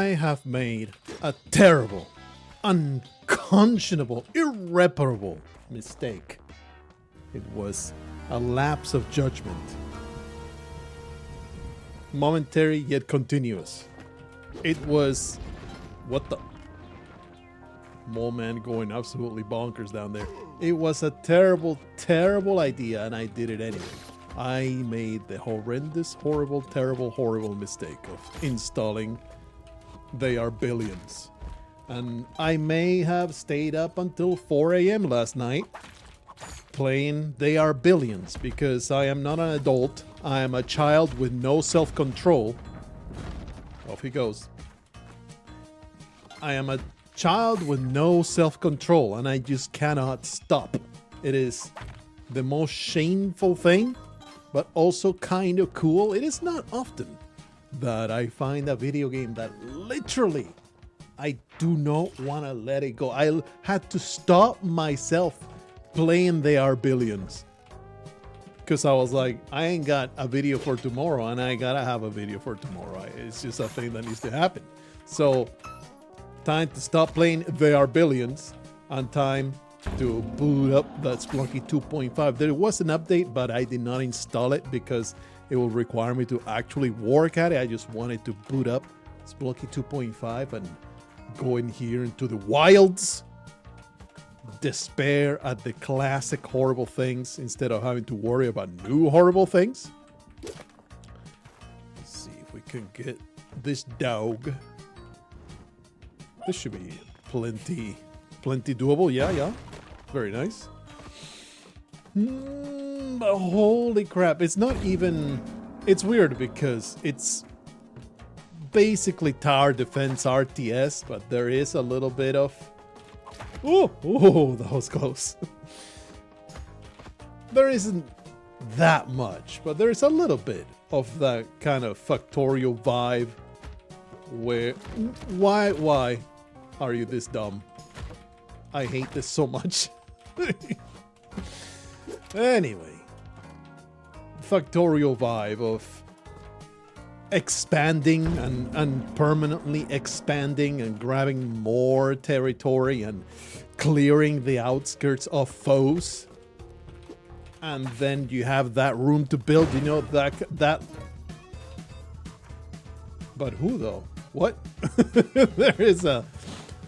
I have made a terrible, unconscionable, irreparable mistake. It was a lapse of judgment. Momentary yet continuous. It was... What the... Mole man going absolutely bonkers down there. It was a terrible, terrible idea, and I did it anyway. I made the horrendous, horrible, terrible, horrible mistake of installing They Are Billions. And I may have stayed up until 4 a.m. last night playing They Are Billions, because I am not an adult. I am a child with no self-control. Off he goes. I am a child with no self-control, and I just cannot stop. It is the most shameful thing, but also kind of cool. It is not often that I find a video game that literally I do not want to let it go. I had to stop myself playing They Are Billions, because I was like, I ain't got a video for tomorrow, and I gotta have a video for tomorrow. It's just a thing that needs to happen. So time to stop playing They Are Billions, and time to boot up that Spelunky 2.5. There was an update, but I did not install it because it will require me to actually work at it. I just wanted to boot up Spelunky 2.5 and go in here into the wilds, despair at the classic horrible things instead of having to worry about new horrible things. Let's see if we can get this dog. This should be plenty doable. Yeah. Very nice. But holy crap. It's not even... It's weird because it's basically tower defense RTS, but there is a little bit of... Oh, that was close. There isn't that much, but there's a little bit of that kind of factorial vibe where... Why are you this dumb? I hate this so much. Anyway, factorial vibe of expanding and permanently expanding and grabbing more territory and clearing the outskirts of foes. And then you have that room to build, you know, that... But who though? What? There is a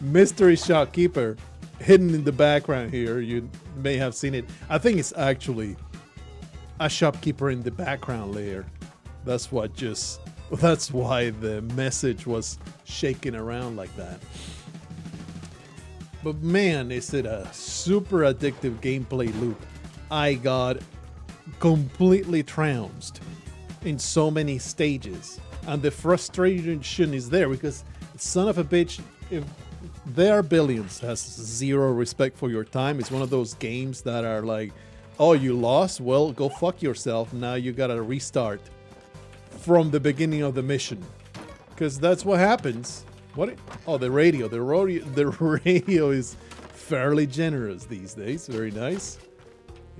mystery shopkeeper hidden in the background here. You may have seen it. I think it's actually a shopkeeper in the background layer. That's why the message was shaking around like that. But man, is it a super addictive gameplay loop. I got completely trounced in so many stages. And the frustration is there because, son of a bitch, if They Are Billions has zero respect for your time. It's one of those games that are like, oh, you lost? Well, go fuck yourself. Now you gotta restart from the beginning of the mission. Because that's what happens. What? Oh, the radio. The radio is fairly generous these days. Very nice.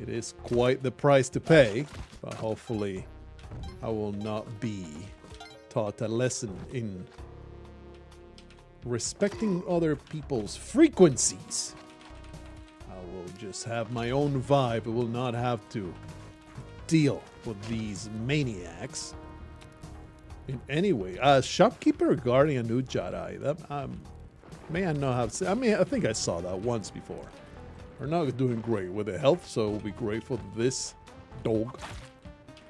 It is quite the price to pay. But hopefully I will not be taught a lesson in respecting other people's frequencies. I will just have my own vibe. I will not have to deal with these maniacs in any way. Shopkeeper guarding a new Jedi. That may I not have. I mean, I think I saw that once before. We're not doing great with the health, so we'll be grateful for this dog.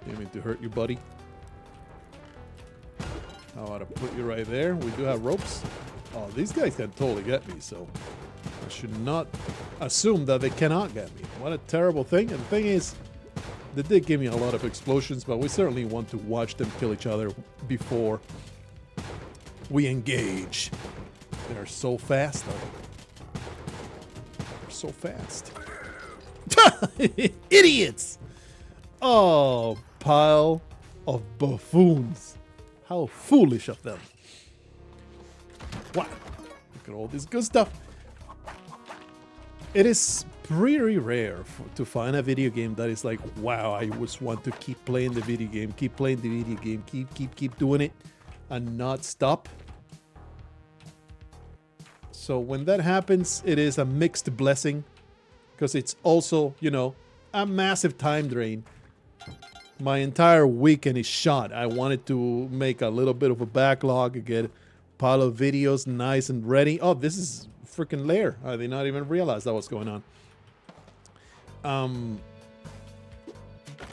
Didn't mean to hurt you, buddy. I ought to put you right there. We do have ropes. Oh, these guys can totally get me, so I should not assume that they cannot get me. What a terrible thing. And the thing is, they did give me a lot of explosions, but we certainly want to watch them kill each other before we engage. They're so fast, though. They're so fast. Idiots! Oh, pile of buffoons. How foolish of them. Wow. Look at all this good stuff. It is pretty rare to find a video game that is like, wow, I just want to keep playing the video game, keep playing the video game, keep doing it and not stop. So when that happens, it is a mixed blessing. Because it's also, you know, a massive time drain. My entire weekend is shot. I wanted to make a little bit of a backlog, get a pile of videos nice and ready. Oh, this is freaking lair. I did not even realize that was going on.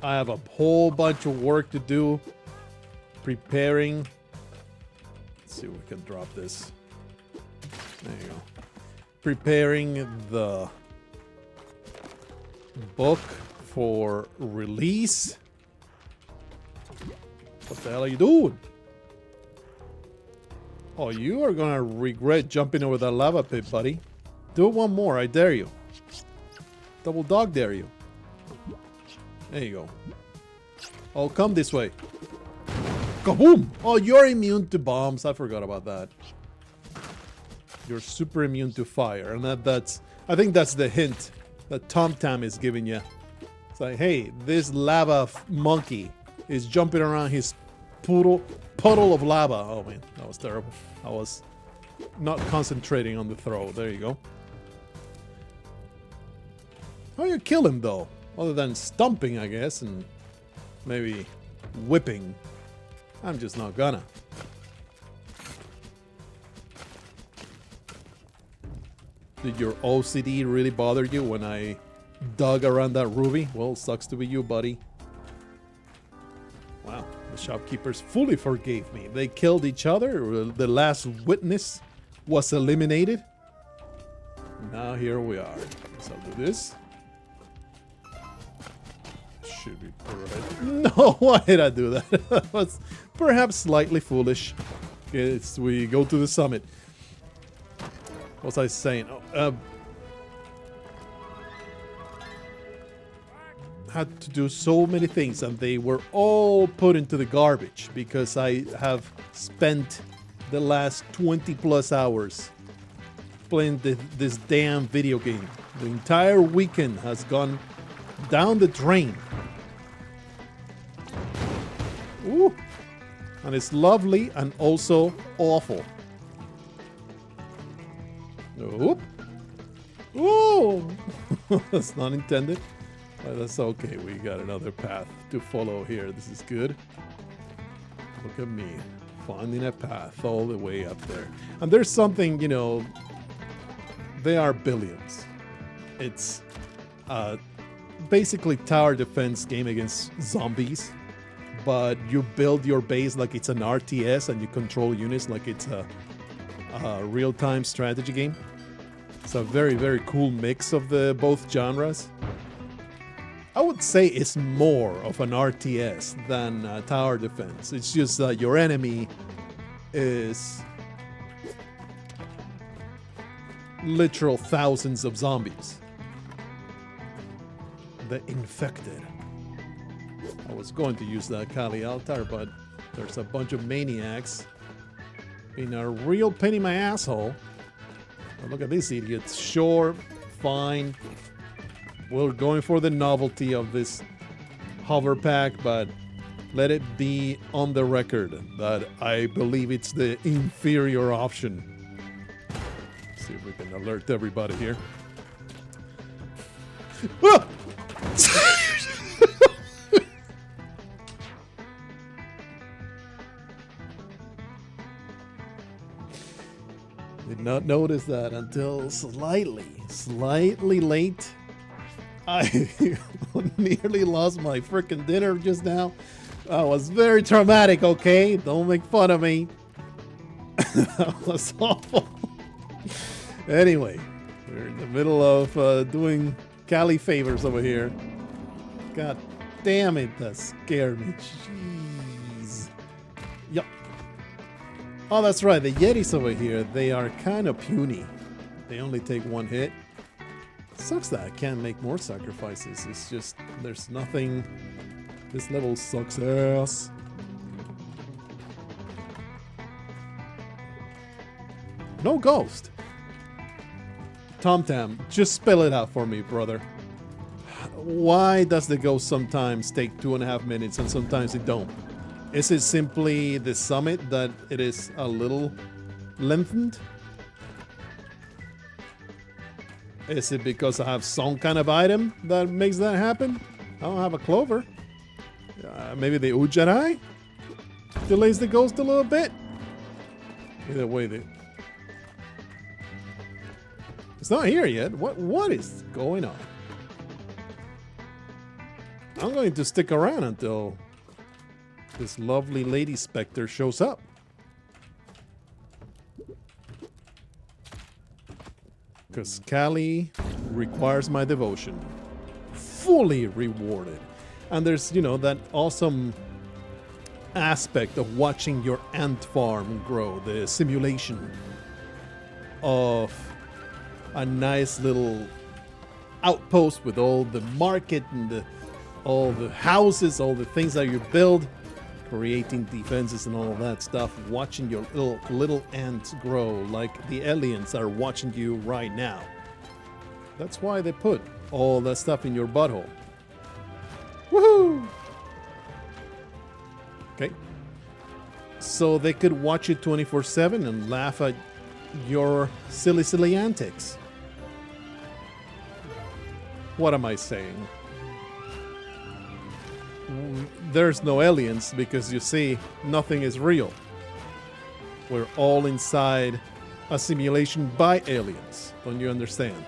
I have a whole bunch of work to do. Preparing. Let's see if we can drop this. There you go. Preparing the book for release. What the hell are you doing? Oh, you are gonna regret jumping over that lava pit, buddy. Do it one more, I dare you. Double dog dare you. There you go. Oh, come this way. Kaboom! Oh, you're immune to bombs. I forgot about that. You're super immune to fire. And that's... I think that's the hint that TommTamm is giving you. It's like, hey, this lava monkey is jumping around his puddle of lava. Oh, man. That was terrible. I was not concentrating on the throw. There you go. How do you kill him, though? Other than stomping, I guess, and maybe whipping. I'm just not gonna. Did your OCD really bother you when I dug around that ruby? Well, sucks to be you, buddy. Wow, the shopkeepers fully forgave me. They killed each other. The last witness was eliminated. Now here we are. So I'll do this. Should be perfect. No, why did I do that? That was perhaps slightly foolish. We go to the summit. What was I saying? Had to do so many things, and they were all put into the garbage because I have spent the last 20 plus hours playing this damn video game. The entire weekend has gone down the drain. Ooh. And it's lovely and also awful. Oop. Ooh. That's not intended. But that's okay. We got another path to follow here. This is good. Look at me. Finding a path all the way up there. And there's something, you know, they are billions. It's basically tower defense game against zombies. But you build your base like it's an RTS and you control units like it's a real-time strategy game. It's a very, very cool mix of the both genres. I would say it's more of an RTS than tower defense. It's just that your enemy is literal thousands of zombies. The infected. I was going to use that Kali altar, but there's a bunch of maniacs being a real pain in my asshole. Oh, look at these idiots. Sure, fine. We're going for the novelty of this hover pack, but let it be on the record that I believe it's the inferior option. Let's see if we can alert everybody here. Ah! Did not notice that until slightly late. I nearly lost my freaking dinner just now. That was very traumatic, okay? Don't make fun of me. That was awful. Anyway, we're in the middle of doing Cali favors over here. God damn it, that scared me. Jeez. Yup. Oh, that's right. The Yetis over here, they are kind of puny. They only take one hit. Sucks that I can't make more sacrifices. It's just, there's nothing. This level sucks ass. No ghost. TommTamm, just spell it out for me, brother. Why does the ghost sometimes take 2.5 minutes and sometimes it don't? Is it simply the summit that it is a little lengthened? Is it because I have some kind of item that makes that happen? I don't have a clover. Maybe the Ujjarai delays the ghost a little bit. Either way, it's not here yet. What is going on? I'm going to stick around until this lovely lady specter shows up. Because Callie requires my devotion. Fully rewarded. And there's, you know, that awesome aspect of watching your ant farm grow. The simulation of a nice little outpost with all the market and all the houses, all the things that you build, creating defenses and all of that stuff, watching your little ants grow like the aliens are watching you right now. That's why they put all that stuff in your butthole. Woohoo! Okay. So they could watch you 24/7 and laugh at your silly antics. What am I saying? There's no aliens because, you see, nothing is real. We're all inside a simulation by aliens. Don't you understand?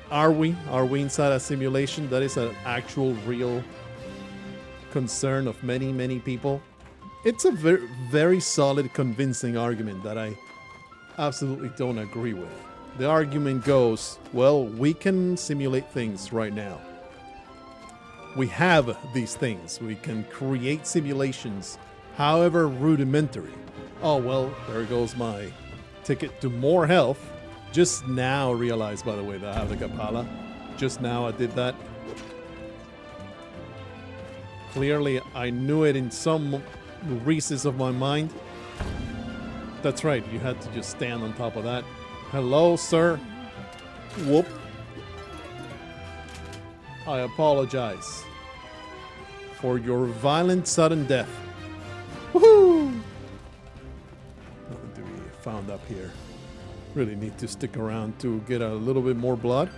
Are we? Are we inside a simulation? That is an actual real concern of many people. It's a very, very solid, convincing argument that I absolutely don't agree with. The argument goes, well, we can simulate things right now. We have these things. We can create simulations, however rudimentary. Oh, well, there goes my ticket to more health. Just now realized, by the way, that I have the Kapala. Just now I did that. Clearly, I knew it in some recess of my mind. That's right, you had to just stand on top of that. Hello, sir. Whoop. I apologize for your violent sudden death. Woohoo! Nothing to be found up here. Really need to stick around to get a little bit more blood.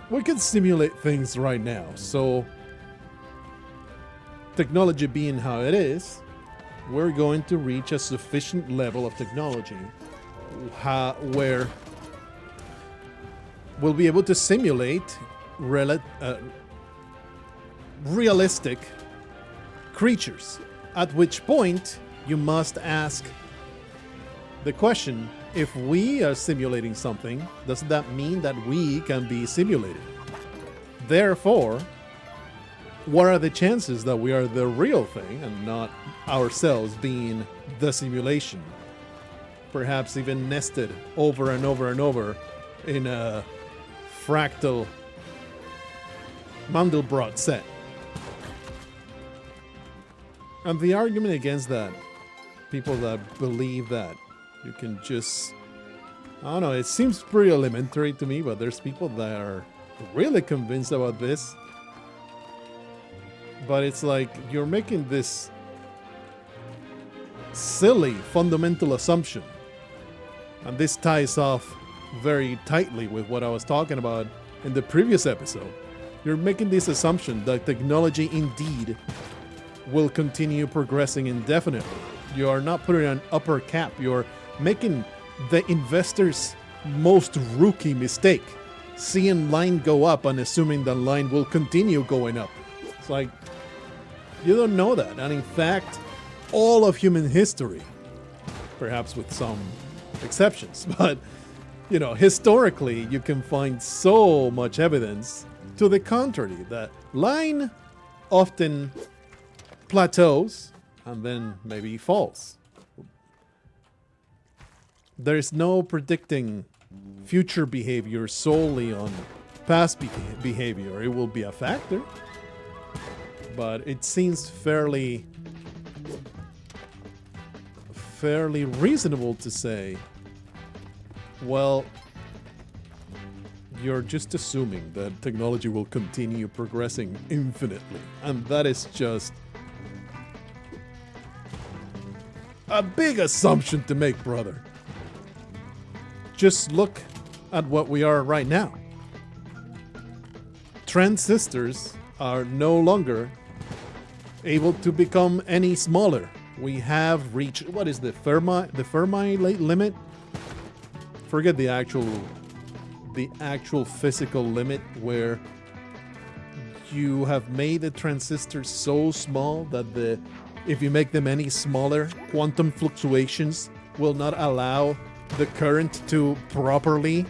We can simulate things right now, so technology being how it is, we're going to reach a sufficient level of technology where we'll be able to simulate realistic creatures, at which point you must ask the question, if we are simulating something, does that mean that we can be simulated? Therefore, what are the chances that we are the real thing and not ourselves being the simulation? Perhaps even nested over and over and over in a fractal Mandelbrot set. And the argument against that, people that believe that you can just, I don't know, it seems pretty elementary to me, but there's people that are really convinced about this. But it's like you're making this silly fundamental assumption. And this ties off very tightly with what I was talking about in the previous episode. You're making this assumption that technology indeed will continue progressing indefinitely. You are not putting an upper cap. You're making the investor's most rookie mistake, seeing line go up and assuming the line will continue going up. It's like, you don't know that. And in fact, all of human history, perhaps with some exceptions, but you know, historically, you can find so much evidence to the contrary, that line often plateaus and then maybe falls. There is no predicting future behavior solely on past behavior. It will be a factor, but it seems fairly reasonable to say, well, you're just assuming that technology will continue progressing infinitely, and that is just a big assumption to make, brother. Just look at what we are right now. Transistors are no longer able to become any smaller. We have reached, what is the Fermi limit? Forget the actual physical limit, where you have made the transistors so small that if you make them any smaller, quantum fluctuations will not allow the current to properly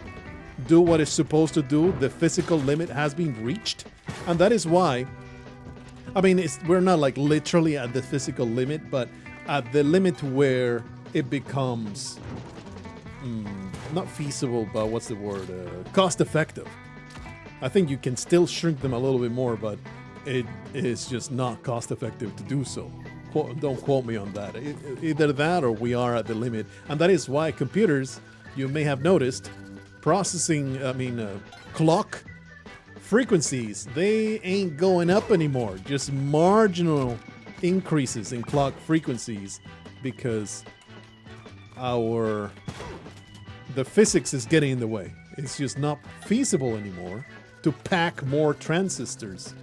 do what it's supposed to do. The physical limit has been reached, and that is why, I mean, we're not like literally at the physical limit, but at the limit where it becomes not feasible, but what's the word? Cost effective. I think you can still shrink them a little bit more, but it is just not cost effective to do so. Don't quote me on that. Either that or we are at the limit. And that is why computers, you may have noticed, clock frequencies, they ain't going up anymore. Just marginal increases in clock frequencies, because the physics is getting in the way. It's just not feasible anymore to pack more transistors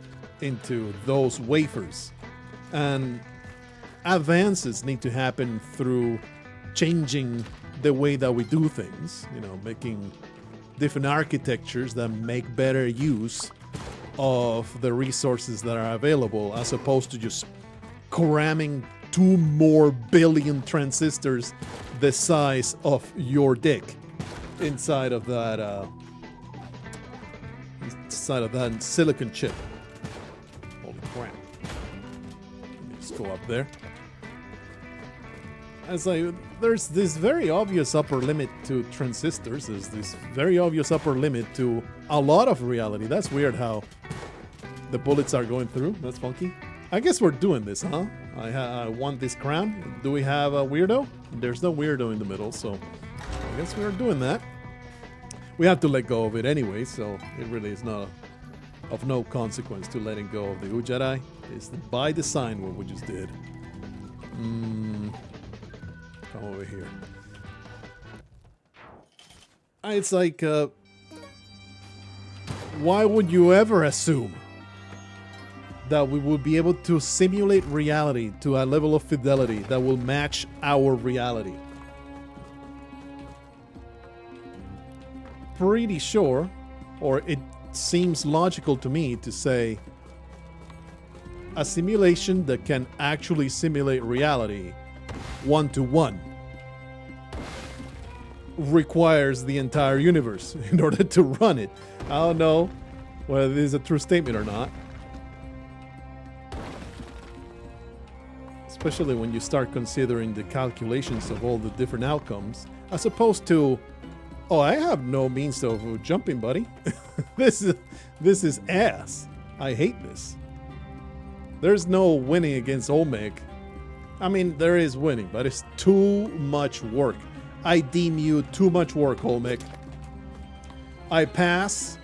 into those wafers. And advances need to happen through changing the way that we do things, making different architectures that make better use of the resources that are available, as opposed to just cramming 2 more billion transistors the size of your dick inside of that silicon chip. Holy crap. Let me just go up there. There's this very obvious upper limit to transistors. There's this very obvious upper limit to a lot of reality. That's weird how the bullets are going through. That's funky. I guess we're doing this, huh? I want this crown. Do we have a weirdo? There's no weirdo in the middle, so I guess we're doing that. We have to let go of it anyway, so it really is not of no consequence to letting go of the Ujjarai. It's by design what we just did. Come over here. It's like, why would you ever assume that we would be able to simulate reality to a level of fidelity that will match our reality? Pretty sure, or it seems logical to me to say, a simulation that can actually simulate reality 1-to-1 requires the entire universe in order to run it. I don't know whether this is a true statement or not. Especially when you start considering the calculations of all the different outcomes, as opposed to, oh, I have no means of jumping, buddy. This is ass. I hate this. There's no winning against Olmec. I mean, there is winning, but it's too much work. I deem you too much work, Olmec. I pass.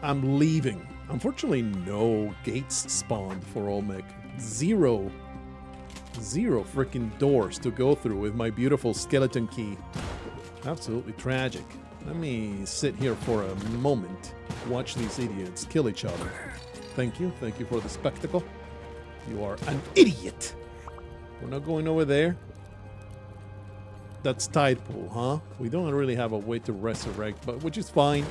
I'm leaving. Unfortunately, no gates spawned for Olmec. Zero freaking doors to go through with my beautiful skeleton key. Absolutely tragic. Let me sit here for a moment. Watch these idiots kill each other. Thank you for the spectacle. You are an idiot. We're not going over there. That's tide pool, huh? We don't really have a way to resurrect, but which is fine.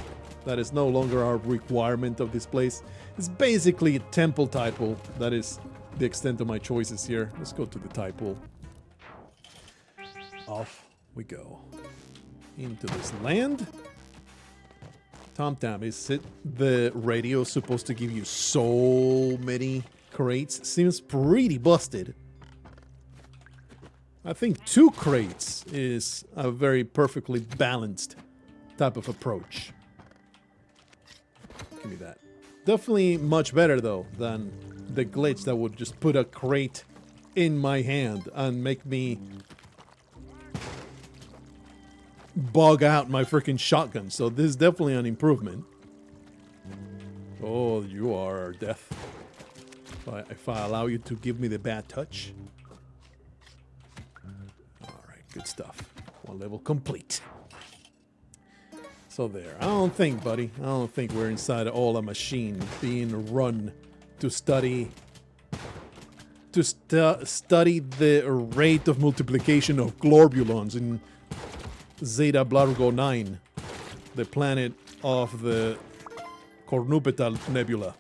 That is no longer our requirement of this place. It's basically a temple tide pool. That is the extent of my choices here. Let's go to the tide pool. Off we go. Into this land. TommTamm, is it the radio supposed to give you so many crates? Seems pretty busted. I think 2 crates is a very perfectly balanced type of approach. Give me that. Definitely much better though than the glitch that would just put a crate in my hand and make me bog out my freaking shotgun. So this is definitely an improvement. Oh, you are death. If I allow you to give me the bad touch. stuff. One level complete. So there. I don't think, buddy. I don't think we're inside all a machine being run to study the rate of multiplication of globulons in Zeta Blargo 9, the planet of the Cornupetal Nebula.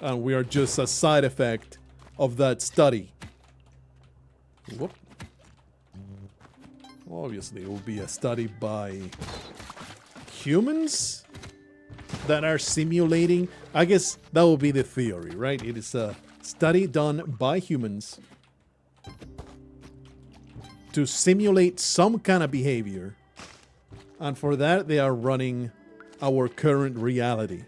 And we are just a side effect of that study. Whoop. Obviously, it will be a study by humans that are simulating. I guess that will be the theory, right? It is a study done by humans to simulate some kind of behavior. And for that, they are running our current reality.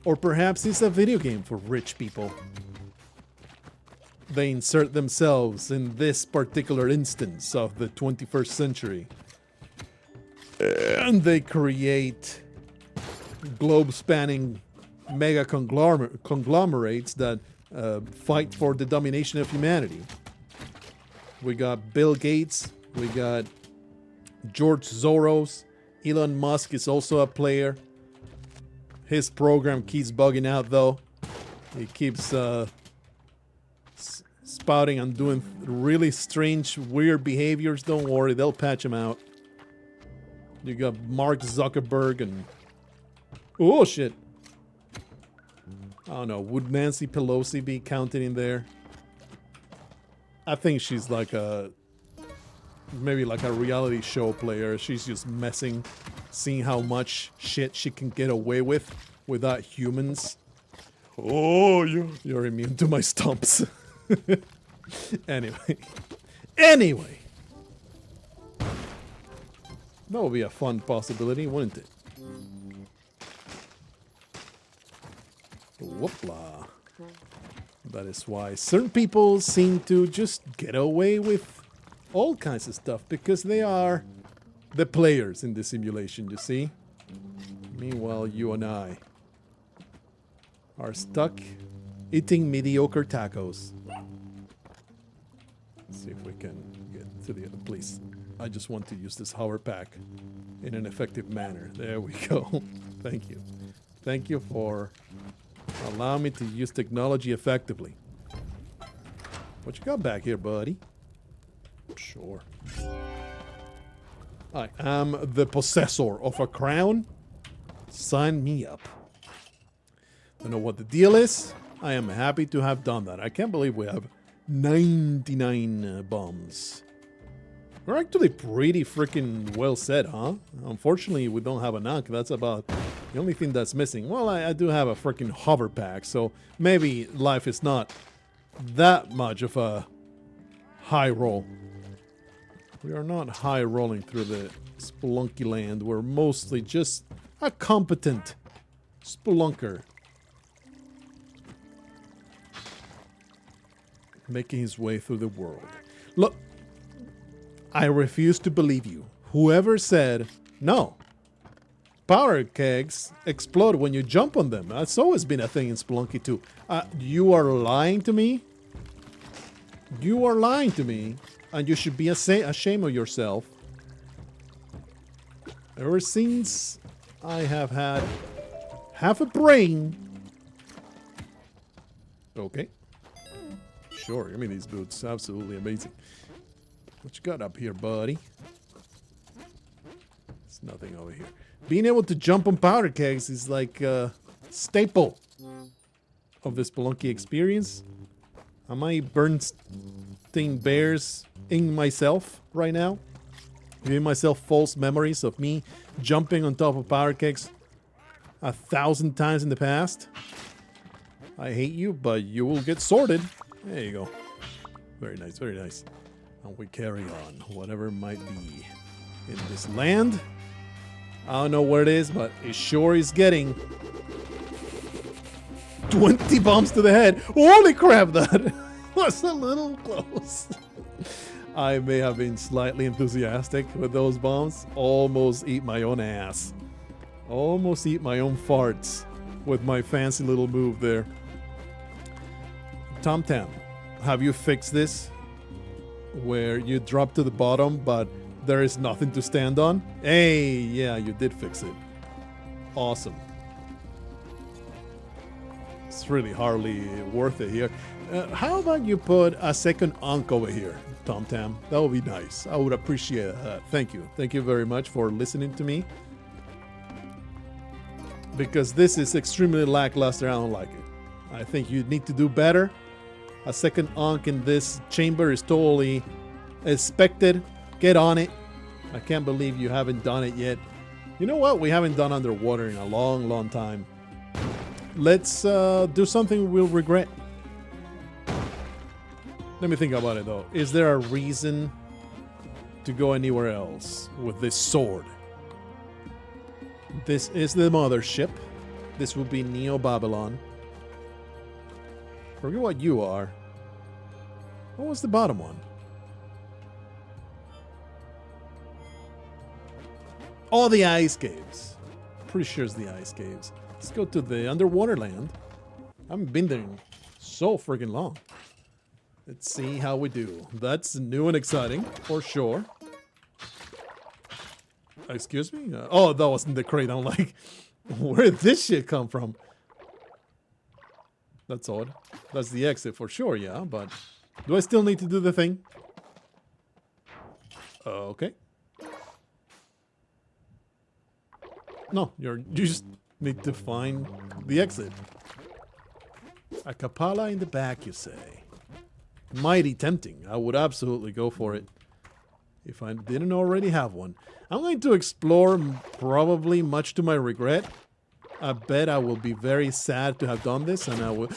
Or perhaps it's a video game for rich people. They insert themselves in this particular instance of the 21st century. And they create globe-spanning mega conglomerates that fight for the domination of humanity. We got Bill Gates, we got George Soros, Elon Musk is also a player. His program keeps bugging out though. He keeps spouting and doing really strange, weird behaviors. Don't worry, they'll patch him out. You got Mark Zuckerberg and... Oh, shit. I don't know. Would Nancy Pelosi be counted in there? I think she's like a... maybe like a reality show player. She's just messing, seeing how much shit she can get away with without humans. Oh, you're immune to my stumps. Anyway. That would be a fun possibility, wouldn't it? Whoopla. That is why certain people seem to just get away with all kinds of stuff, because they are the players in the simulation, you see? Meanwhile, you and I are stuck eating mediocre tacos. Let's see if we can get to the other place. I just want to use this hover pack in an effective manner. There we go. Thank you. Thank you for allowing me to use technology effectively. What you got back here, buddy? Sure. I am the possessor of a crown. Sign me up. Don't know what the deal is. I am happy to have done that. I can't believe we have 99 bombs. We're actually pretty freaking well set, huh? Unfortunately, we don't have a knock. That's about the only thing that's missing. Well, I do have a freaking hover pack, so maybe life is not that much of a high roll. We are not high rolling through the Spelunky land. We're mostly just a competent spelunker. Making his way through the world. Look, I refuse to believe you. Whoever said, no, power kegs explode when you jump on them. That's always been a thing in Spelunky too. You are lying to me? You are lying to me, and you should be ashamed of yourself. Ever since I have had half a brain. Okay. Sure, give me these boots. Absolutely amazing. What you got up here, buddy? There's nothing over here. Being able to jump on powder kegs is like a staple of the Spelunky experience. Am I Bernstein Bears in myself right now? Giving myself false memories of me jumping on top of powder kegs 1,000 times in the past? I hate you, but you will get sorted. There you go. Very nice, very nice. And we carry on, whatever might be in this land. I don't know where it is, but it sure is getting 20 bombs to the head. Holy crap, that was a little close. I may have been slightly enthusiastic with those bombs. Almost eat my own ass. Almost eat my own farts with my fancy little move there. TommTamm, have you fixed this? where you drop to the bottom, but there is nothing to stand on. Hey, yeah, you did fix it. Awesome. It's really hardly worth it here. How about you put a second Ankh over here, TommTamm? That would be nice. I would appreciate that. Thank you. Thank you very much for listening to me. Because this is extremely lackluster. I don't like it. I think you need to do better. A second Ankh in this chamber is totally expected. Get on it. I can't believe you haven't done it yet. You know what? We haven't done underwater in a long, long time. Let's do something we'll regret. Let me think about it though. Is there a reason to go anywhere else with this sword? This is the mothership. This will be Neo Babylon. Forget what you are. What was the bottom one? Oh, the ice caves. Pretty sure it's the ice caves. Let's go to the underwater land. I haven't been there in so freaking long. Let's see how we do. That's new and exciting, for sure. Excuse me? Oh, that wasn't the crate. I'm like, where did this shit come from? That's odd. That's the exit for sure, yeah, but do I still need to do the thing? Okay. No, you just need to find the exit. A Kapala in the back, you say? Mighty tempting. I would absolutely go for it if I didn't already have one. I'm going to explore, probably much to my regret. I bet I will be very sad to have done this, and I will...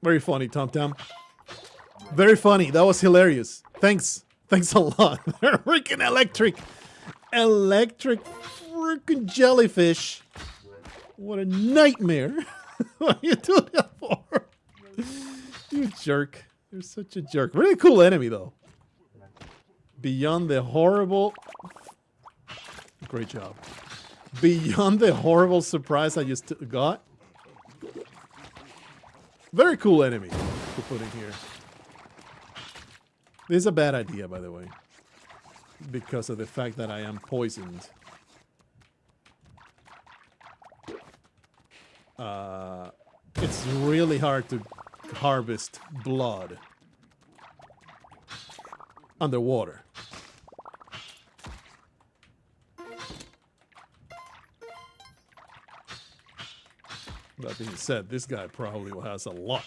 Very funny, TommTamm. Very funny. That was hilarious. Thanks. Thanks a lot. They're freaking electric. Electric freaking jellyfish. What a nightmare. What are you doing that for? You jerk. You're such a jerk. Really cool enemy, though. Beyond the horrible... Great job. Beyond the horrible surprise I just got. Very cool enemy to put in here. This is a bad idea, by the way. Because of the fact that I am poisoned. It's really hard to harvest blood underwater. That being said, this guy probably has a lot.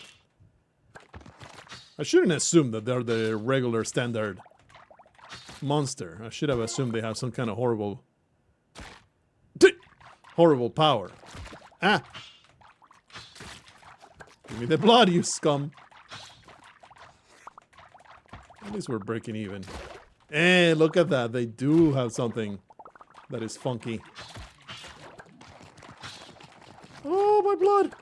I shouldn't assume that they're the regular standard monster. I should have assumed they have some kind of horrible power. Ah! Give me the blood, you scum. At least we're breaking even. Hey, look at that. They do have something that is funky. Oh, my blood.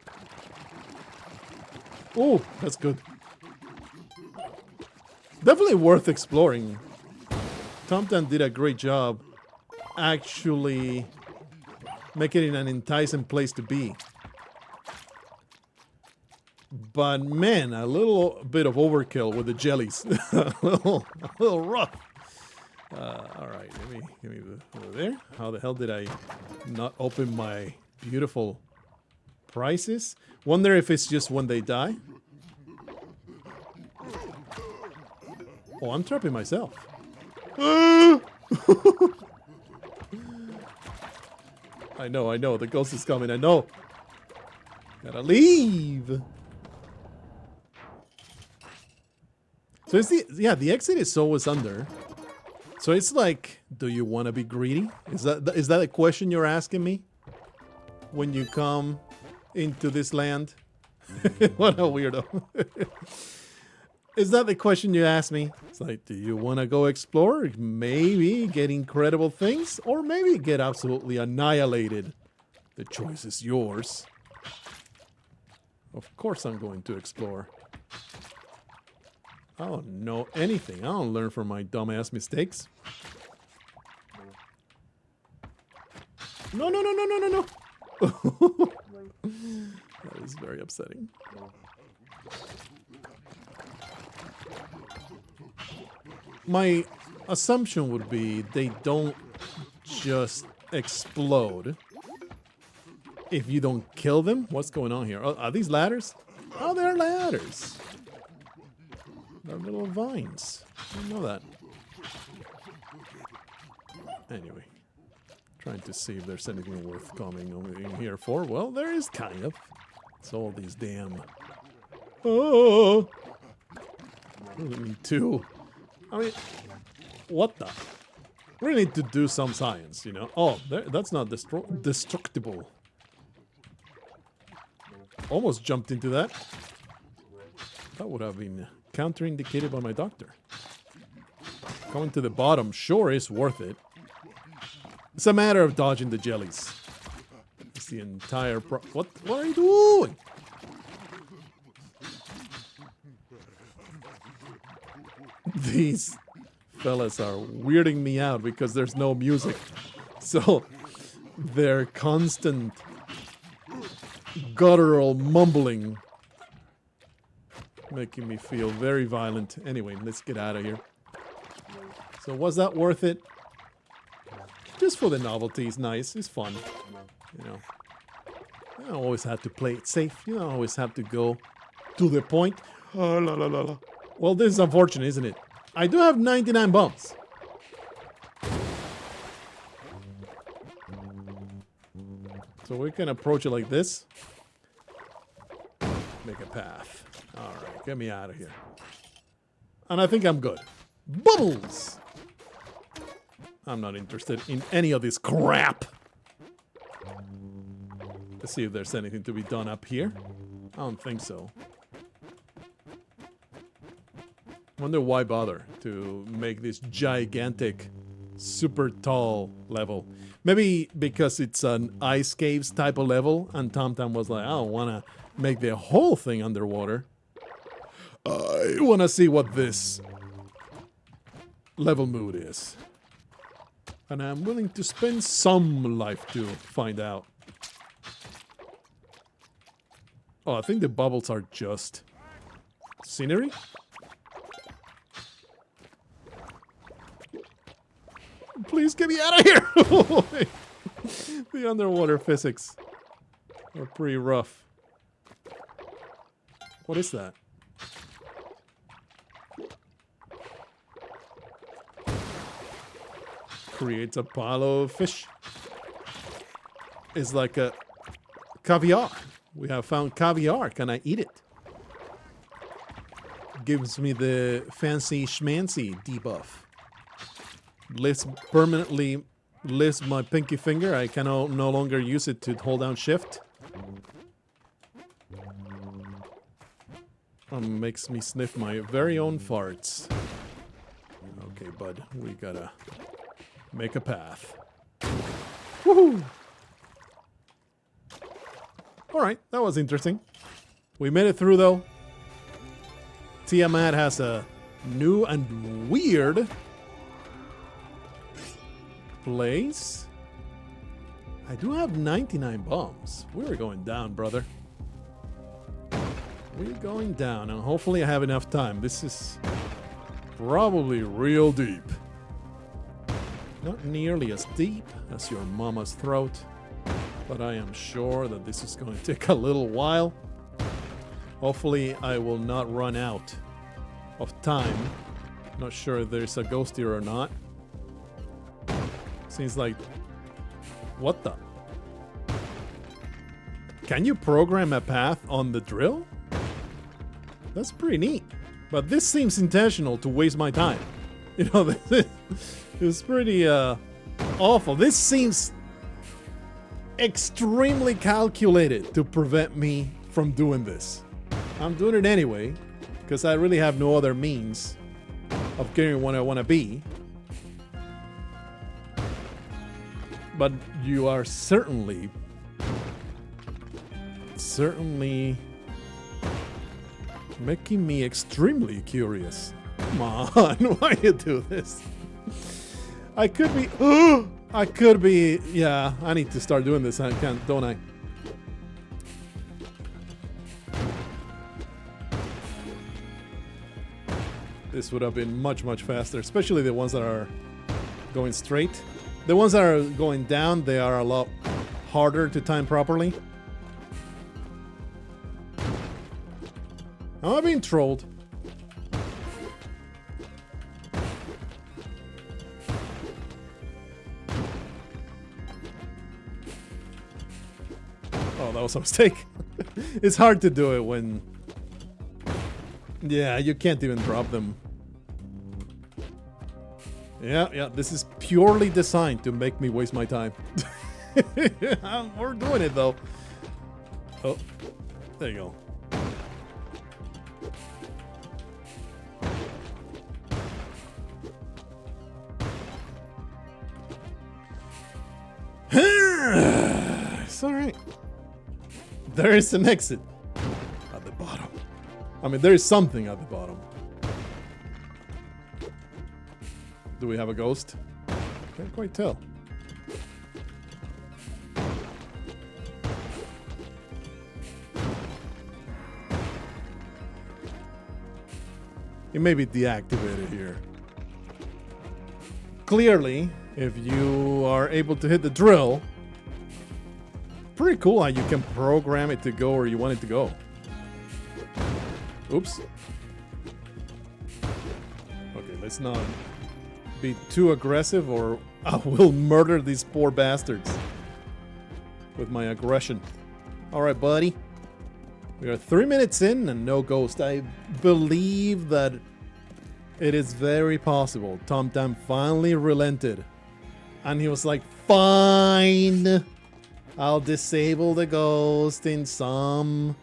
Oh, that's good. Definitely worth exploring. TommTamm did a great job actually making it an enticing place to be. But man, a little bit of overkill with the jellies. a little rough. All right, give me over there. How the hell did I not open my beautiful prizes? Wonder if it's just when they die. Oh, I'm trapping myself. I know. The ghost is coming. I know. Gotta leave. So it's the exit is always under. So it's like, do you want to be greedy? Is that a question you're asking me when you come into this land? What a weirdo. Is that the question you ask me? It's like, do you want to go explore? Maybe get incredible things, or maybe get absolutely annihilated. The choice is yours. Of course I'm going to explore. I don't know anything. I don't learn from my dumbass mistakes. No. That is very upsetting. My assumption would be they don't just explode if you don't kill them. What's going on here? Oh, are these ladders? Oh, they're ladders. They're little vines. I didn't know that. Anyway, trying to see if there's anything worth coming in here for. Well, there is kind of. It's all these damn... Oh! Really need to... I mean, what the? We need to do some science, you know. Oh, that's not destructible. Almost jumped into that. That would have been counterindicated by my doctor. Going to the bottom sure is worth it. It's a matter of dodging the jellies. It's the entire What are you doing? These fellas are weirding me out because there's no music. So their constant guttural mumbling making me feel very violent. Anyway, let's get out of here. So was that worth it? Just for the novelty, it's nice, it's fun. You know, you don't always have to play it safe. You don't always have to go to the point. Oh, la, la, la, la. Well, this is unfortunate, isn't it? I do have 99 bombs. So we can approach it like this. Make a path. Alright, get me out of here. And I think I'm good. Bubbles! I'm not interested in any of this crap. Let's see if there's anything to be done up here. I don't think so. Wonder why bother to make this gigantic, super tall level. Maybe because it's an ice caves type of level, and TommTamm was like, I don't want to make the whole thing underwater. I want to see what this level mood is. And I'm willing to spend some life to find out. Oh, I think the bubbles are just scenery. Please get me out of here! The underwater physics are pretty rough. What is that? Creates a pile of fish. It's like a caviar. We have found caviar. Can I eat it? Gives me the fancy schmancy debuff. Permanently lifts my pinky finger. I can no longer use it to hold down shift. Makes me sniff my very own farts. Okay, bud, we gotta make a path. Woohoo! Alright, that was interesting. We made it through though. Tiamat has a new and weird place. I do have 99 bombs. We're going down, brother. We're going down, and hopefully I have enough time. This is probably real deep. Not nearly as deep as your mama's throat, but I am sure that this is going to take a little while. Hopefully I will not run out of time. Not sure if there's a ghost here or not. Seems like... What the? Can you program a path on the drill? That's pretty neat. But this seems intentional to waste my time. You know, this is pretty awful. This seems extremely calculated to prevent me from doing this. I'm doing it anyway, because I really have no other means of getting where I want to be. But you are certainly making me extremely curious. Come on, why you do this? I could be, yeah, I need to start doing this, don't I? This would have been much, much faster, especially the ones that are going straight. The ones that are going down, they are a lot harder to time properly. Am I being trolled? Oh, that was a mistake. It's hard to do it when... Yeah, you can't even drop them. Yeah, this is purely designed to make me waste my time. We're doing it, though. Oh, there you go. It's alright. There is an exit at the bottom. I mean, there is something at the bottom. Do we have a ghost? Can't quite tell. It may be deactivated here. Clearly, if you are able to hit the drill, pretty cool how you can program it to go where you want it to go. Oops. Okay, let's not be too aggressive or I will murder these poor bastards with my aggression. Alright, buddy. We are 3 minutes in and no ghost. I believe that it is very possible TommTamm finally relented. And he was like, fine, I'll disable the ghost in some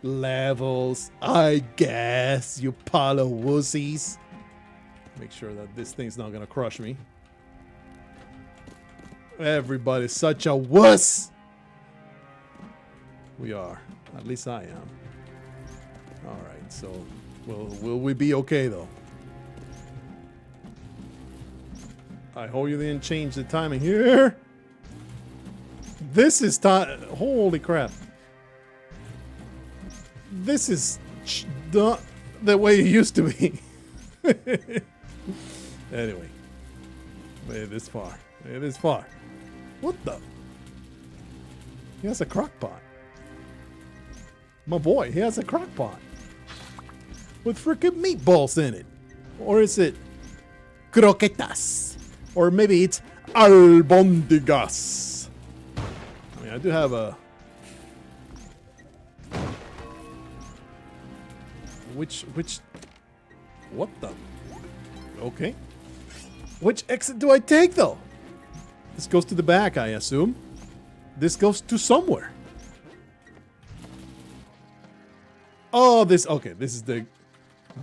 levels, I guess, you pile of wussies. Make sure that this thing's not gonna crush me. Everybody's such a wuss. We are. At least I am. Alright, so will we be okay though? I hope you didn't change the timing here. This is holy crap. This is not the way it used to be. Anyway. Made it this far. Made it this far. What the? He has a crock pot. My boy, he has a crock pot. With freaking meatballs in it. Or is it croquetas? Or maybe it's albondigas. I mean, I do have a... Which... What the... Okay. Which exit do I take, though? This goes to the back, I assume. This goes to somewhere. Oh, this... Okay, this is the...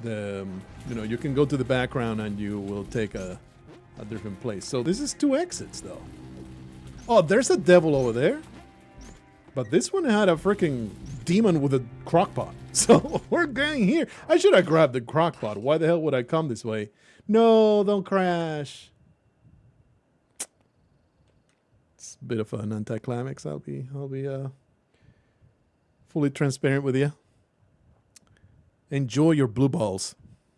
you know, you can go to the background and you will take a different place. So this is 2 exits, though. Oh, there's a devil over there. But this one had a freaking demon with a crockpot. So we're getting here. I should have grabbed the crockpot. Why the hell would I come this way? No, don't crash. It's a bit of an anticlimax. I'll be fully transparent with you. Enjoy your blue balls.